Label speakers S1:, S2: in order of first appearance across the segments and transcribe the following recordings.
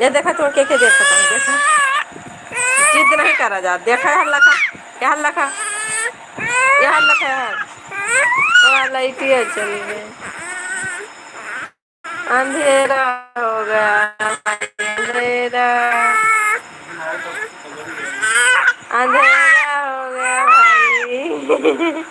S1: ये देखा तुम के देखा तुम देखा जिद नहीं करा जा देखा है हल्ला खा ये हल्ला खा ये हल्ला खा यार लाइट ही चली गई अंधेरा हो गया अंधेरा अंधेरा हो गया भाई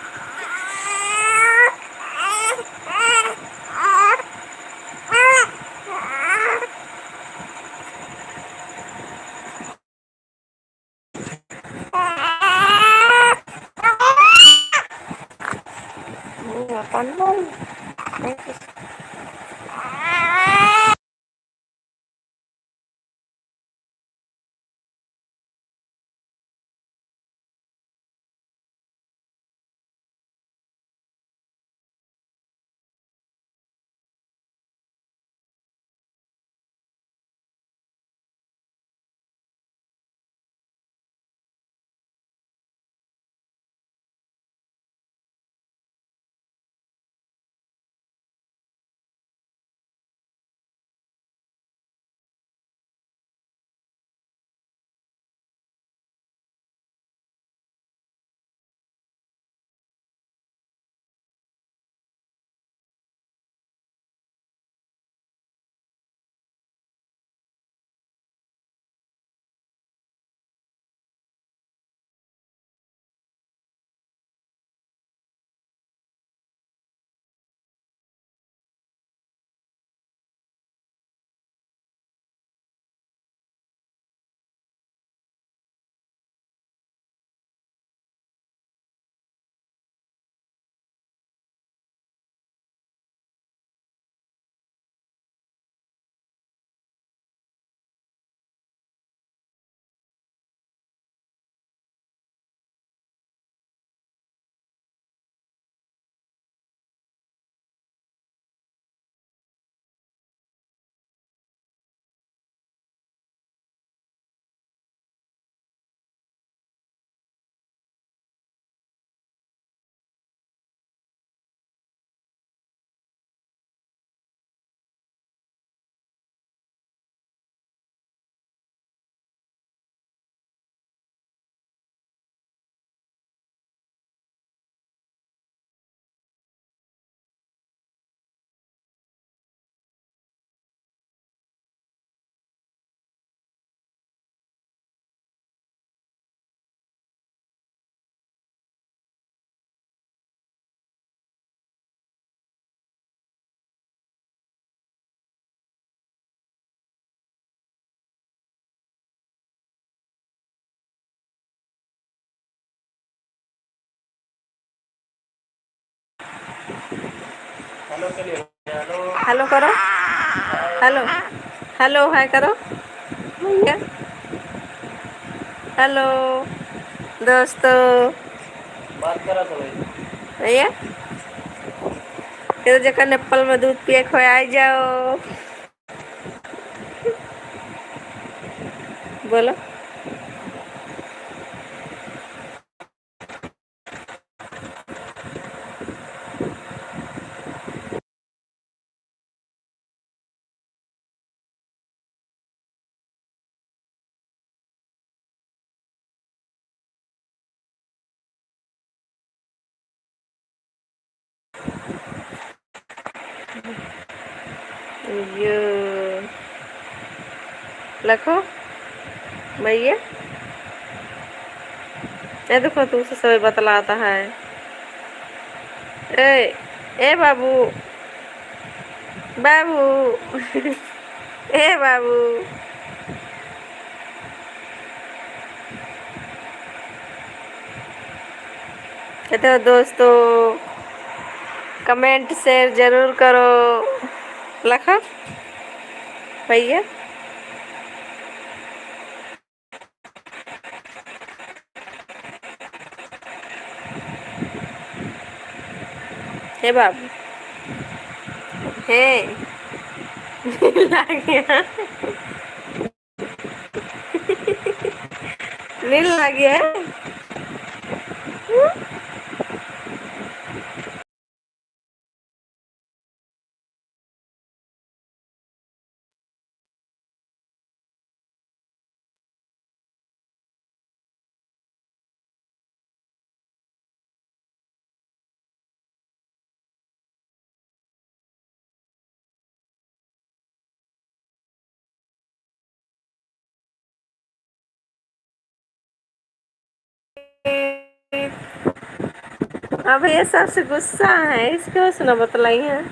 S1: अपन हेलो करो हेलो हेलो हाय करो भैया हेलो दोस्तों बात करा तो भैया तो जगह नेपाल में दूध पिए खोए आ जाओ बोलो यो लखो भैया ये देखो तुमसे सब बतलाता है ए ए बाबू बाबू ए बाबू कहते हो दोस्तों कमेंट शेयर जरूर करो लखो भैया हे बाबू हे नील लगी है अब ये सबसे गुस्सा है, इसको सुना बतलाई है।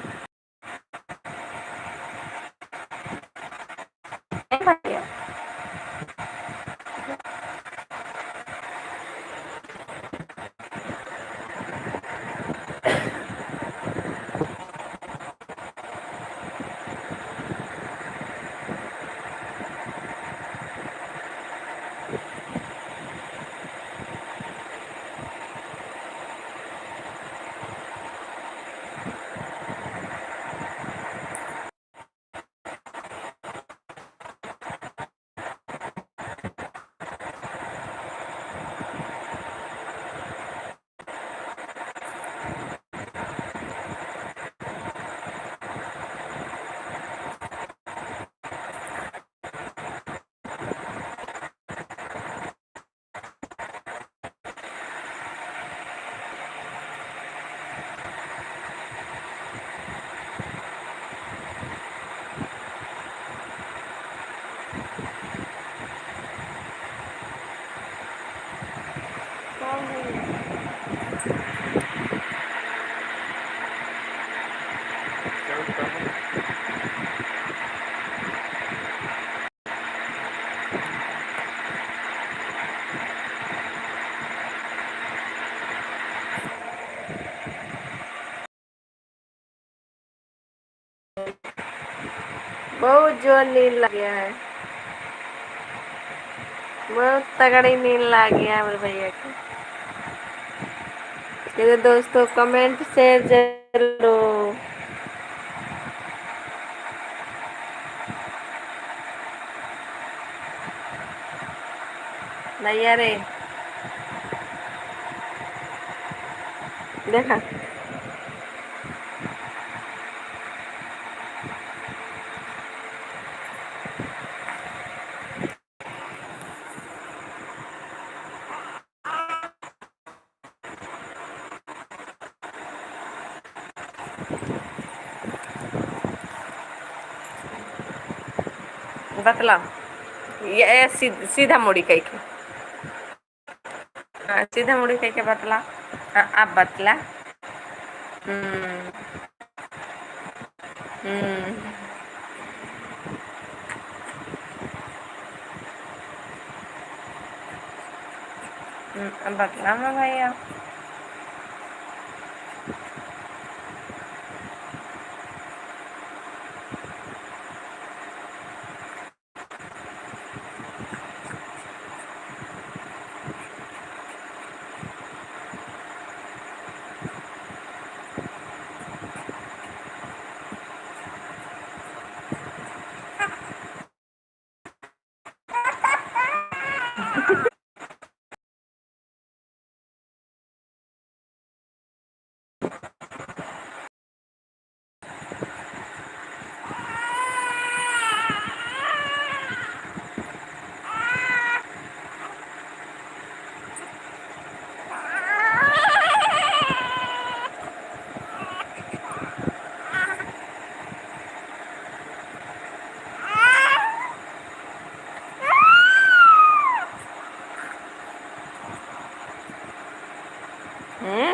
S1: बहुत जोर नींद लग गया है, बहुत तगड़ी नींद लग गया है मेरे भैया को। मेरे दोस्तों कमेंट शेयर जरूर। भैया रे देखा बतला ये सीधा मुड़ी कह के, हाँ, सीधा मुड़ी कह के बतला। हाँ, आप बतला। हम्म हम्म अब बतला मैं भैया। हम्म,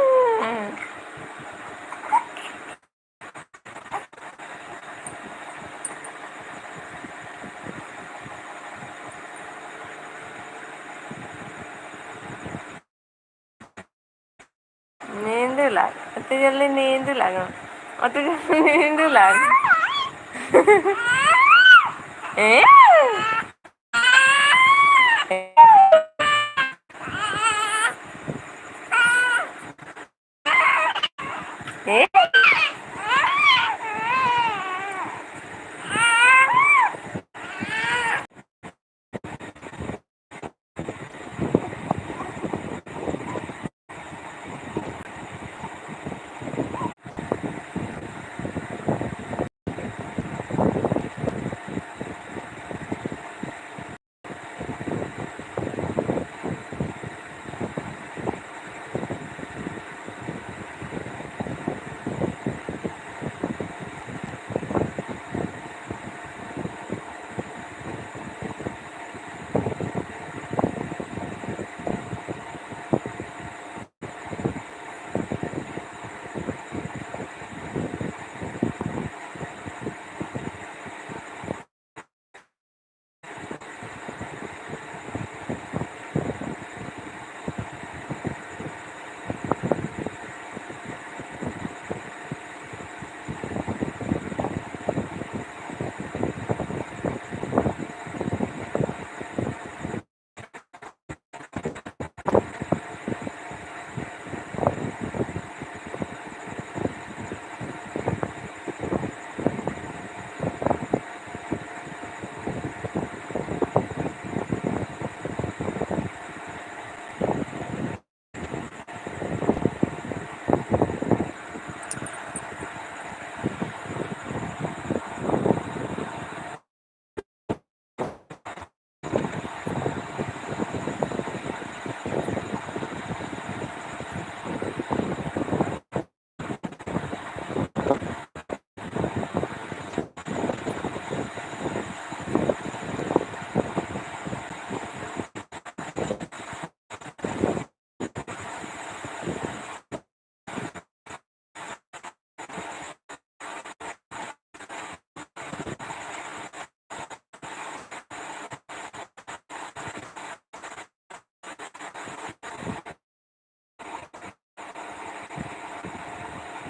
S1: नींद लाग अति जल्दी नींद लाग अति जल्दी नींद लाग।